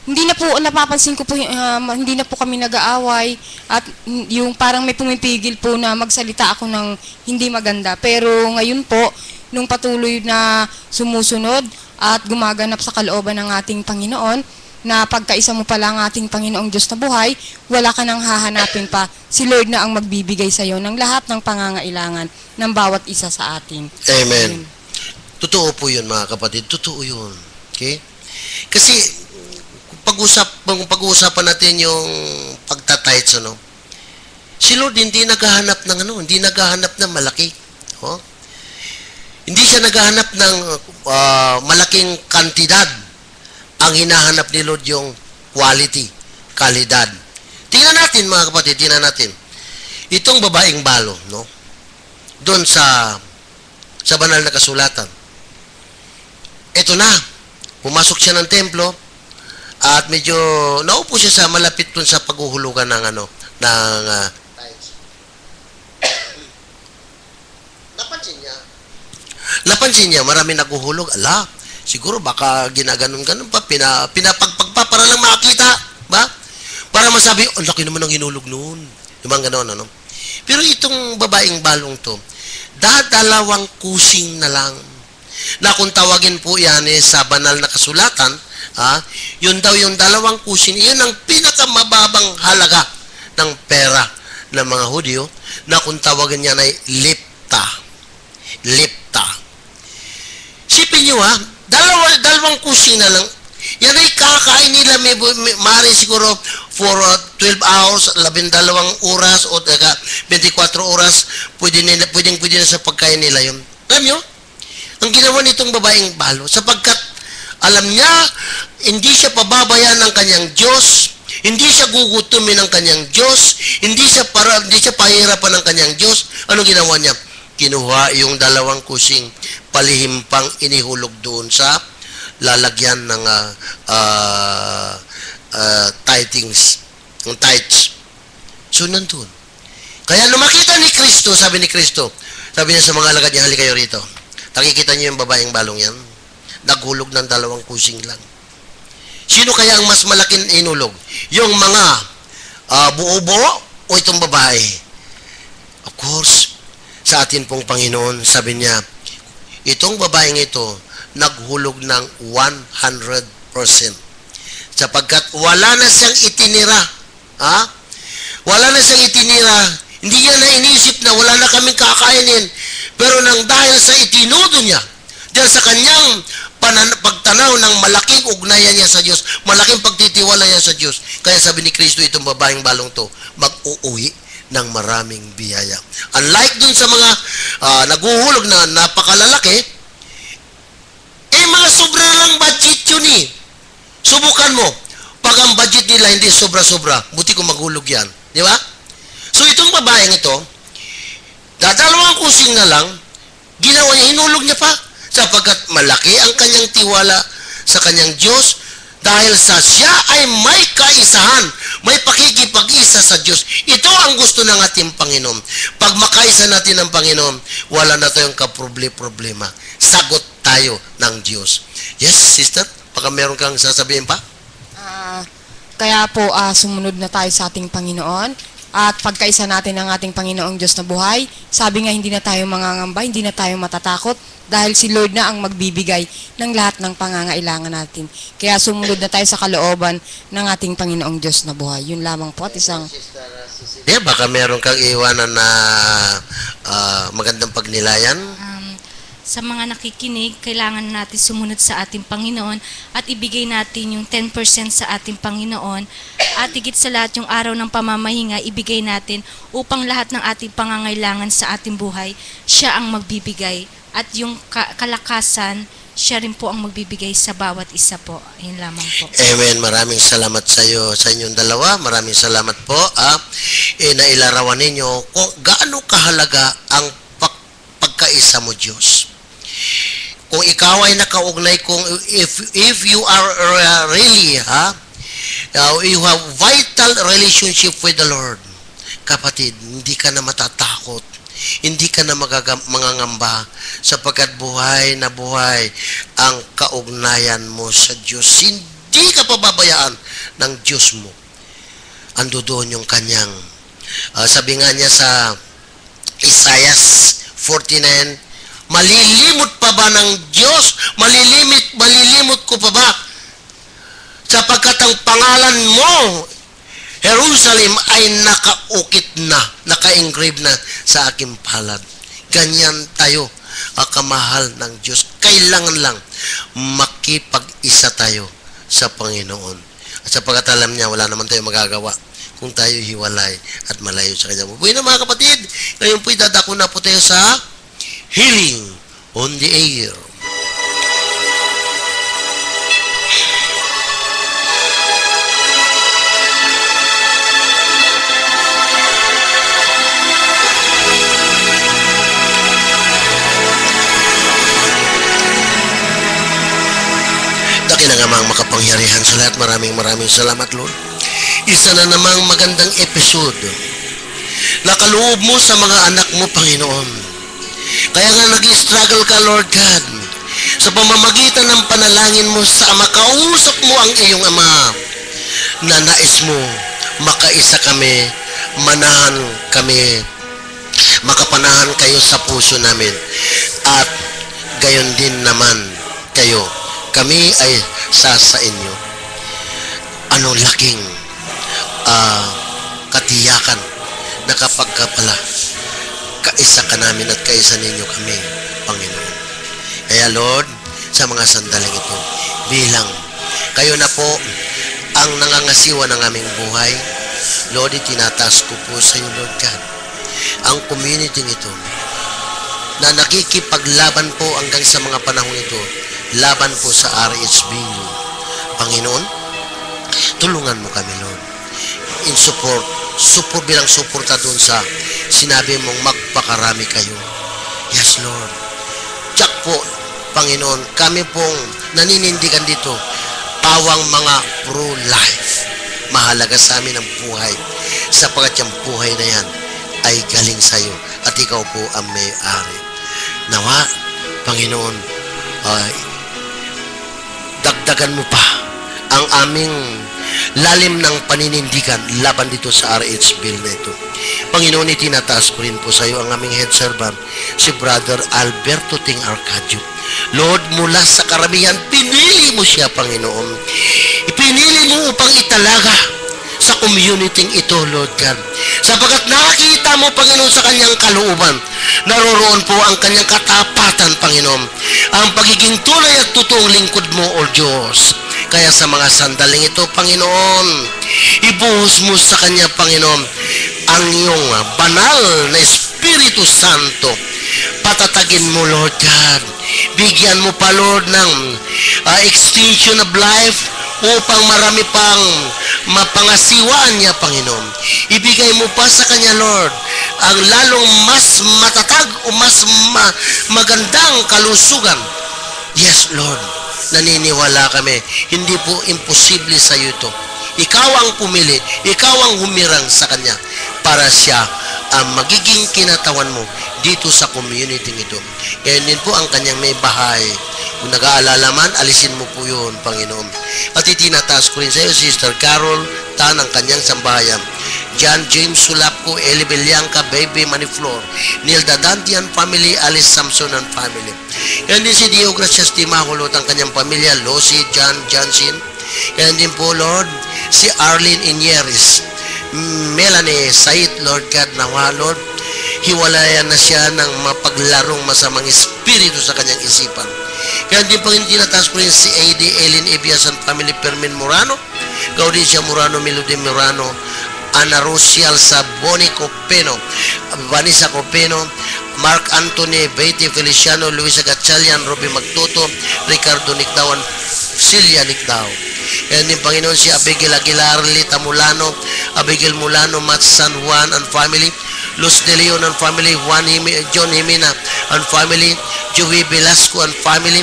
hindi na po, napapansin ko po, hindi na po kami nag-aaway at yung parang may pumipigil po na magsalita ako ng hindi maganda. Pero ngayon po, nung patuloy na sumusunod at gumaganap sa kalooban ng ating Panginoon, na pagkaisa mo pala ang ating Panginoong Diyos na buhay, wala ka nang hahanapin pa. Si Lord na ang magbibigay sa iyo ng lahat ng pangangailangan ng bawat isa sa atin. Amen. Totoo po yun, mga kapatid. Totoo yun. Okay? Kasi, pag-uusapan natin yung pagtatites, si Lord hindi naghahanap ng hindi naghahanap ng malaki. Oh? Hindi siya naghahanap ng malaking kantidad. Ang hinahanap ni Lord yung quality, kalidad. Tingnan natin, mga kapatid, tingnan natin. Itong babaeng balo, doon sa banal na kasulatan. Ito na, pumasok siya ng templo at medyo naupo siya sa malapit doon sa paghuhulugan ng Napansin niya, marami naghuhulog. Ala, siguro baka ginaganon-ganon pa, pinapagpagpa para lang makita, ba? Para masabi, ang laki naman ng hinulog noon. Yung mga ganon, Pero itong babaeng balong to, dalawang kusing na lang. Na kung tawagin po yan sa banal na kasulatan, yun daw yung dalawang kusing, yun ang pinakamababang halaga ng pera ng mga Hudyo, na kung tawagin yan ay lipta. Lipta. Sipin nyo dalawang kusina lang. Yan ay kakain nila, maaari siguro for 12 hours, 12 oras o 24 oras, pwede na sa pagkain nila yun. Alam nyo, ang ginawa nitong babaeng balo, sapagkat alam niya, hindi siya pababayan ng kanyang Diyos, hindi siya gugutumin ng kanyang Diyos, hindi siya pahirapan ng kanyang Diyos. Anong ginawa niya? Kinuha yung dalawang kusing, palihimpang inihulog doon sa lalagyan ng tithings, ng tithes. So, nandun. Kaya nung makita ni Kristo, sabi niya sa mga alagad niya, halika kayo rito. Nakikita niyo yung babaeng balong yan? Naghulog ng dalawang kusing lang. Sino kaya ang mas malaking inulog? Yung mga buo-buo o itong babae? Of course, sa atin pong Panginoon, sabi niya, itong babaeng ito, naghulog ng 100%. Sapagkat wala na siyang itinira. Wala na siyang itinira. Hindi niya na inisip na wala na kaming kakainin. Pero dahil sa itinudo niya, dahil sa kanyang pagtanaw ng malaking ugnayan niya sa Diyos, malaking pagtitiwala niya sa Diyos, kaya sabi ni Kristo, itong babaeng balong to, mag-uuwi ng maraming biyaya. Unlike dun sa mga naguhulog na napakalalaki, mga sobra lang budget yun eh. Subukan mo. Pag ang budget nila hindi sobra-sobra, buti kung maghulog yan. Di ba? So itong babaeng ito, dadalawang kusing na lang, ginawa niya, hinulog niya pa, sapagkat malaki ang kanyang tiwala sa kanyang Diyos, dahil sa siya ay may kaisahan, may pakikipag-isa sa Diyos. Ito ang gusto ng ating Panginoon. Pag makaisa natin ng Panginoon, wala na tayong kaproblema. Sagot tayo ng Diyos. Yes, sister? Baka meron kang sasabihin pa? Kaya po, sumunod na tayo sa ating Panginoon. At pagkaisa natin ang ating Panginoong Diyos na buhay, sabi nga hindi na tayo mangangamba, hindi na tayo matatakot dahil si Lord na ang magbibigay ng lahat ng pangangailangan natin. Kaya sumunod na tayo sa kalooban ng ating Panginoong Diyos na buhay. Yun lamang po at isang... Baka meron kang iwanan na magandang pagnilayan. Sa mga nakikinig, kailangan natin sumunod sa ating Panginoon at ibigay natin yung 10% sa ating Panginoon at higit sa lahat yung araw ng pamamahinga, ibigay natin upang lahat ng ating pangangailangan sa ating buhay, siya ang magbibigay at yung kalakasan, siya rin po ang magbibigay sa bawat isa po. Ayun lamang po. Amen. Maraming salamat sa iyo, sa inyong dalawa. Maraming salamat po. Nailarawan ninyo kung gaano kahalaga ang pagkaisa mo, Diyos. Kung ikaw ay nakaugnay, kung if you are really you have vital relationship with the Lord, kapatid, hindi ka na matatakot, hindi ka na mangangamba, sapagkat buhay na buhay ang kaugnayan mo sa Diyos. Hindi ka pababayaan ng Diyos mo. Ando doon yung kanyang sabi nga niya sa Isaiah 49, malilimot pa ba ng Diyos? Malilimot ko pa ba? Sapagkat ang pangalan mo, Jerusalem, ay nakaukit na, naka-engrave na sa aking palad. Ganyan tayo, kamahal ng Diyos. Kailangan lang makipag-isa tayo sa Panginoon. At sapagkat alam niya, wala naman tayo magagawa kung tayo hiwalay at malayo sa Kanya. Buhay na mga kapatid, ngayon po'y dadako na po tayo sa Healing on the Air. Daki na nga mga makapangyarihan sa lahat. Maraming salamat, Lord. Isa na namang magandang episode na kaloob mo sa mga anak mo, Panginoon. Kaya nga nag-struggle ka, Lord God, sa pamamagitan ng panalangin mo sa Ama. Kausap mo ang iyong Ama na nais mo makaisa kami, manahan kami, makapanahan kayo sa puso namin. At gayon din naman kayo, kami ay sa inyo. Anong laking katiyakan na kapag ka pala kaisa ka namin at kaisa ninyo kami, Panginoon. Kaya Lord, sa mga sandaling ito, bilang kayo na po ang nangangasiwa ng aming buhay, Lord, itinataas ko po sa iyo, Lord God, ang community ito na nakikipaglaban po hanggang sa mga panahon ito, laban po sa RHB. Panginoon, tulungan mo kami, Lord, in support bilang suporta doon sa sinabi mong magpakarami kayo. Yes, Lord. Tsak po, Panginoon, kami pong naninindigan dito, pawang mga pro-life. Mahalaga sa amin ang buhay, sapagkat yung buhay na yan ay galing sa iyo at ikaw po ang may-ari. Nawa, Panginoon, dagdagan mo pa ang aming lalim ng paninindigan laban dito sa RH bill na ito. Panginoon, itinataas ko rin po sa iyo ang aming head servant, si Brother Alberto Ting Arcadio. Lord, mula sa karamihan, pinili mo siya, Panginoon. Ipinili mo upang italaga sa community ito, Lord God. Sapagkat nakita mo, Panginoon, sa kanyang kalooban, naroroon po ang kanyang katapatan, Panginoon. Ang pagiging tunay at totoong lingkod mo, O Diyos. Kaya sa mga sandaling ito, Panginoon, ibuhos mo sa kanya, Panginoon, ang iyong banal na Espiritu Santo. Patatagin mo, Lord God. Bigyan mo pa, Lord, ng extension of life upang marami pang mapangasiwaan niya, Panginoon. Ibigay mo pa sa kanya, Lord, ang lalong mas matatag o mas magandang kalusugan. Yes, Lord. Naniniwala kami, hindi po imposible sa iyo ito. Ikaw ang pumili, ikaw ang humirang sa Kanya para siya ang magiging kinatawan mo dito sa community ito. Ngayon din po ang Kanyang may bahay. Kung nag-aalala man, alisin mo po yun, Panginoon. At itinataas ko rin sa iyo, Sister Carol Tan, ang kanyang sambahayan. John James Sulapco, Eli Belianca, Baby Maniflor, Nilda Dantian family, Alice Samson and family. Yan din si Dio Gracias Timakulot, ang kanyang pamilya, Lucy, John Johnson. Yan din po, Lord, si Arlene Inieres, Melanie Said, Lord God, nawa, Lord, hiwalayan na siya ng mapaglarong masamang espiritu sa kanyang isipan. Kaya din po hindi tinataas ko rin si A.D. Ellen Ebias and family, Permin Morano, Gaudicia Morano, Melody Morano, Ana Rocial Saboni Copeno, Vanessa Copeno, Mark Anthony, Betty Feliciano, Luisa Gatchalian, Robby Magtuto, Ricardo Nicdawan, Silya Nicdao. Yan din, Panginoon, si Abigail Aguilar, Lita Mulano, Abigail Mulano, Matt San Juan and family, Luz de Leon and family, John Jimena and family, Joey Velasco and family,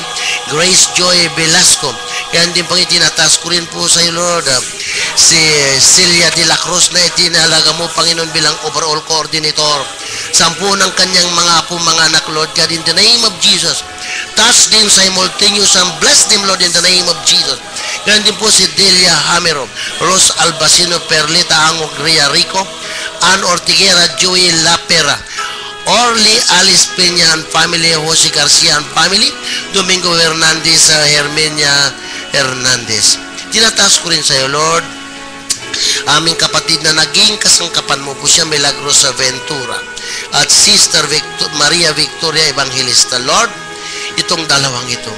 Grace Joy Velasco. Yan din, Panginoon, tinataas ko rin po sa iyo, Lord, si Celia de la Cruz na itinalaga mo, Panginoon, bilang overall coordinator. 10 ng kanyang mga apo, mga anak, Lord God, in the name of Jesus. Touch them simultaneous and bless them, Lord, in the name of Jesus. Yan din po si Delia Hamero, Rose Albacino, Perlita Angog, Ria Rico, Ann Ortiguera, Joey Lapera, Orly Alice Peña and family, Jose Garcia and family, Domingo Hernandez, Hermenia Hernandez. Tinataas ko rin sa iyo, Lord, aming kapatid na naging kasangkapan mo po siya, Milagros Ventura, at Sister Maria Victoria Evangelista. Lord, itong dalawang ito,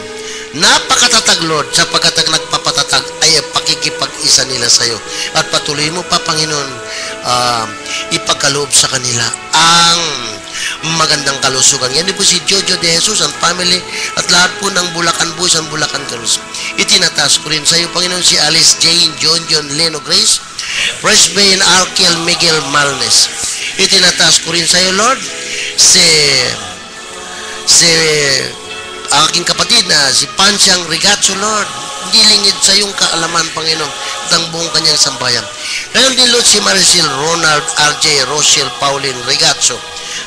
napakatatag, Lord, sapagkat ang nagpapatatag ay pakikipag-isa nila sa iyo. At patuloy mo pa, Panginoon, ipagkaloob sa kanila ang magandang kalusugan. Yan po si Jojo de Jesus and family at lahat po ng Bulacan Boys and Bulacan Girls. Itinataas ko rin sa iyo, Panginoon, si Alice Jane, John Leno Grace, Presbyterian Arkel Miguel Malnes. Itinataas ko rin sa iyo, Lord, si aking kapatid na si Pansyang Rigazzo, Lord, hindi lingid sa iyong kaalaman, Panginoon, at ang buong kanyang sambayan. Ngayon din, Lord, si Maricel Ronald R.J. Rochelle Pauline Rigazzo,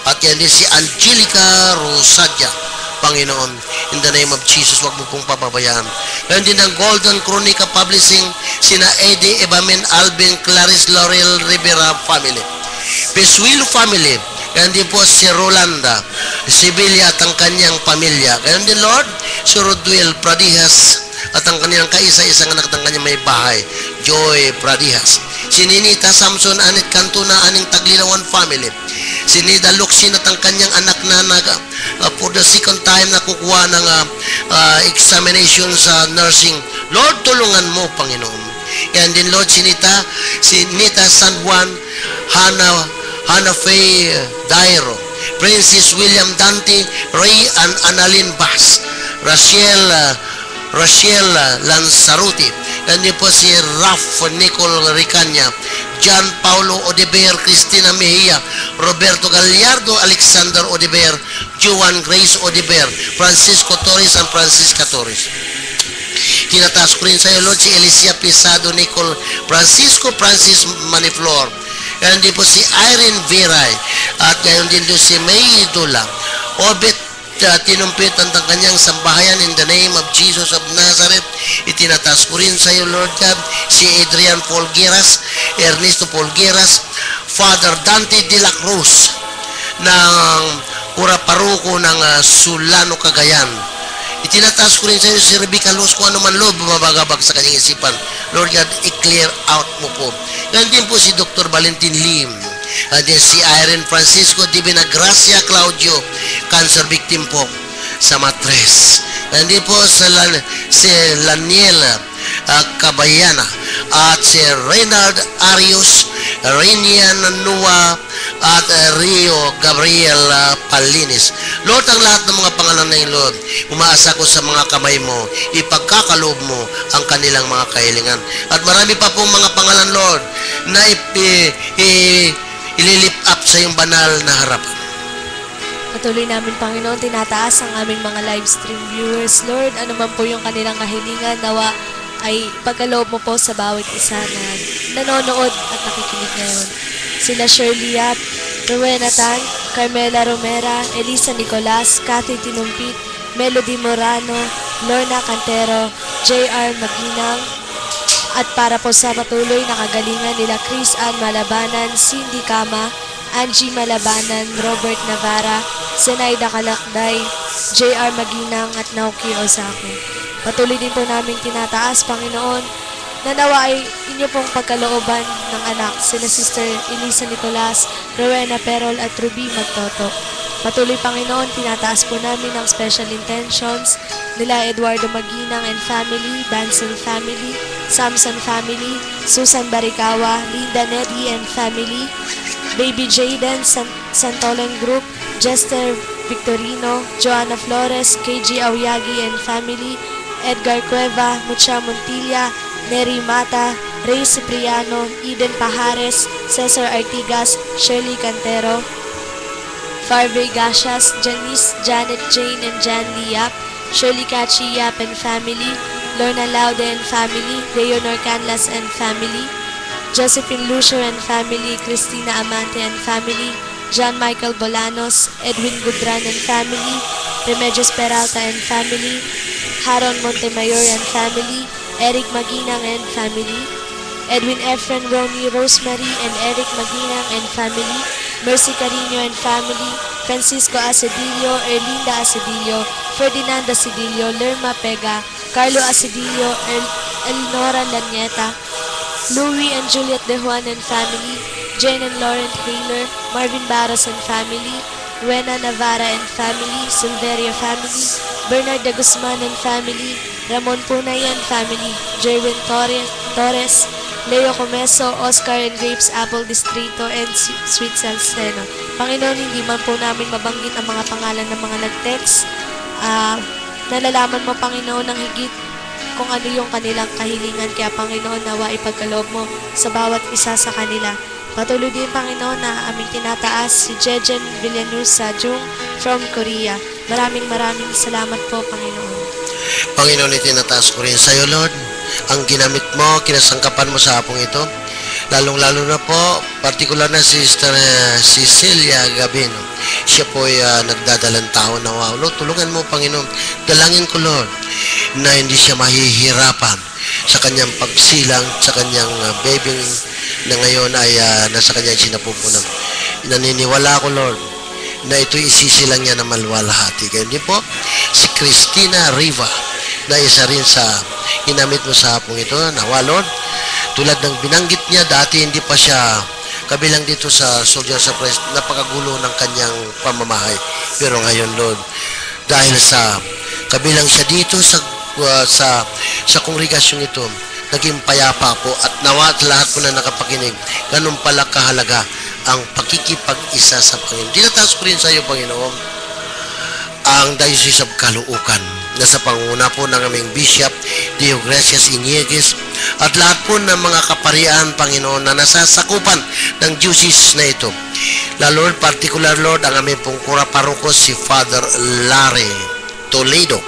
at yan din si Angelica Rosadia, Panginoon, in the name of Jesus, wag mo pong pababayaan. Ngayon din ang Golden Chronica Publishing, sina Eddie Ebamen, Alvin, Clarice Laurel Rivera family, Pesuilo family. Gayon din po si Rolanda Sibilia at ang kanyang pamilya. Gayon din, Lord, si Rodwell Pradihas at ang kanyang kaisa-isang anak ng kanyang may bahay, Joy Pradihas. Si Ninita Samson Anit Cantuna, aning Taglilawan family. Si Nida Luxin at ang kanyang anak na for the second time na kukuha ng examination sa nursing. Lord, tulungan mo, Panginoon. Gayon din, Lord, si Nita San Juan, Hannah Faye Dairo, Princess William Dante, Ray and Annalyn Bass, Rachel Lanzaruti, kandi po si Raf Nicole Ricanya, John Paulo Odeber, Cristina Mejia, Roberto Gallardo, Alexander Odeber, Juan Grace Odeber, Francisco Torres and Francisca Torres. Tinataas ko rin sa iyo, Lord, si Alicia Pisado, Nicole Francisco, Francis Maniflor. Gayon din po si Irene Viray at gayon din doon si May Dula. Obet tinumpit ang kanyang sambahayan in the name of Jesus of Nazareth. Itinataas ko rin sa iyo, Lord God, si Adrian Polgueras, Ernesto Polgueras, Father Dante de la Cruz ng Uraparuco ng Sulano, Cagayan. Itinataas ko rin sa iyo si Rebecca Luz, kung ano man loob bumabagabag sa kanyang isipan. Lord God, i-clear out mo po. Ganun din po si Dr. Valentin Lim. And then si Irene Francisco Divina Gracia Claudio, cancer victim po sa matres. Ganun din po si Laniel Cabayana at si Reynard Arios, Renian Nua at Rio Gabriel Palinis. Lord, ang lahat ng mga pangalan na yun, Lord, umaasa ko sa mga kamay mo, ipagkakaloob mo ang kanilang mga kahilingan. At marami pa pong mga pangalan, Lord, na ililift up sa iyong banal na harapan. Patuloy namin, Panginoon, tinataas ang aming mga live stream viewers, Lord. Ano man po yung kanilang kahilingan, nawa ay pagkaloob mo po sa bawat isa na nanonood at nakikinig ngayon. Sila Shirley Yap, Rowena Tan, Carmela Romera, Elisa Nicolas, Cathy Tinumpit, Melody Morano, Lorna Cantero, J.R. Maginang, at para po sa patuloy na kagalingan nila Chris Ann Malabanan, Cindy Kama, Angie Malabanan, Robert Navarra, Zenaida Kalakday, J.R. Maginang at Naoki Osako. Patuloy din po namin tinataas, Panginoon, na nawa ay inyo pong pagkalooban ng anak, sila Sister Elisa Nicolas, Rowena Perol at Ruby Magtoto. Patuloy, Panginoon, tinataas po namin ang special intentions nila Eduardo Maginang and family, Banson family, Samson family, Susan Barikawa, Linda Neddy and family, Baby Jaden, Santolan Group, Jester Victorino, Joanna Flores, KG Awyagi and family, Edgar Cueva, Mucha Montilla, Neri Mata, Ray Cipriano, Eden Pajares, Cesar Artigas, Shirley Cantero, Farvey Gashas, Janice, Janet Jane and Jan Lee Yap, Shirley Kachi Yap and family, Lorna Laude and family, Leonor Canlas and family, Josephine Lucio and family, Christina Amante and family, John Michael Bolanos, Edwin Gudran and family, Remedios Peralta and family, Haron Montemayor and family, Eric Maginang and family, Edwin Efren Ronnie, Rosemary and Eric Maginang and family, Mercy Carino and family, Francisco Acedillo, Erlinda Acedillo, Ferdinanda Acedillo, Lerma Pega, Carlo Acedillo, Elnora Lanieta, Louis and Juliet De Juan and family, Jane and Laurent Taylor, Marvin Barros and family, Rowena Navarra and family, Silveria family, Bernard De Guzman and family, Ramon Punay and family, Jerwin Torres, Leo Comeso, Oscar and Grapes Apple Distrito, and Sweet Salceno. Panginoon, hindi man po namin mabanggit ang mga pangalan ng mga nag-text. Nalalaman mo, Panginoon, ng higit kung ano yung kanilang kahilingan. Kaya, Panginoon, nawa ipagkaloob mo sa bawat isa sa kanila. Patuloy din, Panginoon, na aming tinataas si Jejen Villanusa Jung from Korea. Maraming salamat po, Panginoon. Panginoon, itinataas ko rin sa iyo, Lord, ang ginamit mo, kinasangkapan mo sa hapong ito. Lalong-lalo na po, partikular na si Sister Cecilia Gabino. Siya po ay nagdadalang tao na wow. Lord, tulungan mo, Panginoon. Dalangin ko, Lord, na hindi siya mahihirapan sa kanyang pagsilang, sa kanyang babying na ngayon ay nasa kanyang sinapupunan. Naniniwala ko, Lord, na ito'y isisilang niya na maluwalhati. Kaya hindi po, si Christina Riva, na isa rin sa ginamit mo sa hapong ito, nawa, Lord, tulad ng binanggit niya, dati hindi pa siya kabilang dito sa Soldiers of Christ, napakagulo ng kanyang pamamahay. Pero ngayon, Lord, dahil sa kabilang siya dito sa kongregasyong ito, naging payapa po at nawa at lahat po na nakapakinig, ganun pala kahalaga ang pakikipag-isa sa Panginoon. Tinataas ko rin sa iyo, Panginoon, ang Diocese of Caloocan na sa panguna po ng aming Bishop Deogracias Iñiguez at lahat po ng mga kaparian, Panginoon, na nasasakupan ng diocese na ito. Lalo, particular, Lord, ang aming pong kura paroko si Father Larry Toledo.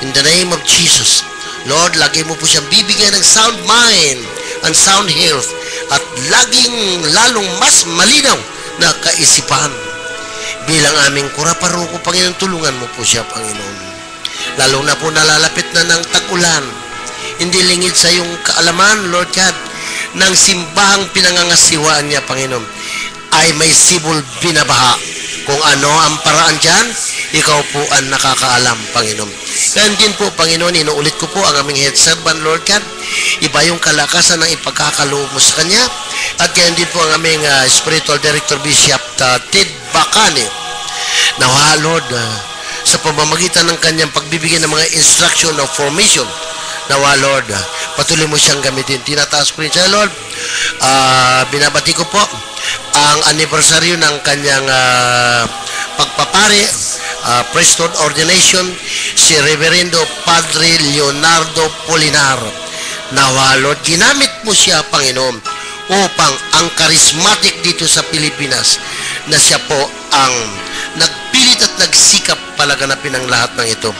In the name of Jesus, Lord, lagi mo po siyang bibigyan ng sound mind and sound health at laging lalong mas malinaw na kaisipan. Bilang aming kura paroko, Panginoon, tulungan mo po siya, Panginoon. Lalo na po nalalapit na ng tag-ulan. Hindi lingid sa iyong kaalaman, Lord God, ng simbahang pinangangasiwaan niya, Panginoon, ay may sibol binabaha. Kung ano ang paraan dyan, ikaw po ang nakakaalam, Panginoon. Kaya din po, Panginoon, inuulit ko po ang aming head servant, Lord God. Iba yung kalakasan ng ipagkakaloob mo sa Kanya. At kaya din po ang aming spiritual director, Bishop Ted Bacani. Nawa, Lord, sa pamamagitan ng Kanyang pagbibigay ng mga instruction of formation, nawa, Lord, patuloy mo siyang gamitin. Tinataas ko rin siya, Lord. Binabati ko po ang anibersaryo ng Kanyang pagpapari, priesthood ordination, si Reverendo Padre Leonardo Polinar. Nawa, Lord, ginamit mo siya, Panginoon, upang ang charismatic dito sa Pilipinas na siya po ang nagpilit at nagsikap palaganapin ang lahat ng ito.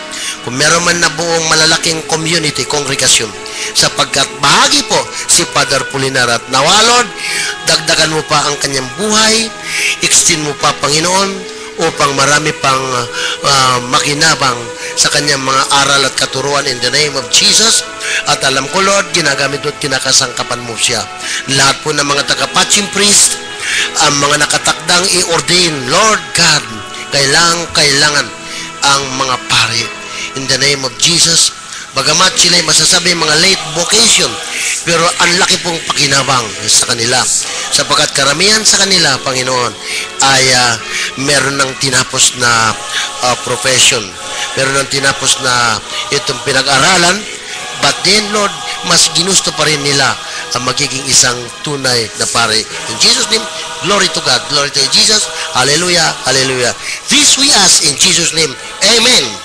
Kung meron man na buong malalaking community, kongregasyon, sapagkat bahagi po si Father Pulinar. At nawa, Lord, dagdagan mo pa ang kanyang buhay, extend mo pa, Panginoon, upang marami pang makinabang sa kanyang mga aral at katuruan in the name of Jesus. At alam ko, Lord, ginagamit mo at kinakasangkapan mo siya. Lahat po ng mga taga-patching priest, ang mga nakatakdang i-ordain, Lord God, kailangan ang mga pari in the name of Jesus. Bagamat sila'y masasabi mga late vocation, pero ang laki pong pakinabang sa kanila. Sapagkat karamihan sa kanila, Panginoon, ay meron ng tinapos na profession. Meron ng tinapos na itong pinag-aralan. But then, Lord, mas ginusto pa rin nila ang magiging isang tunay na pare. In Jesus' name, glory to God. Glory to Jesus. Hallelujah. Hallelujah. This we ask in Jesus' name. Amen.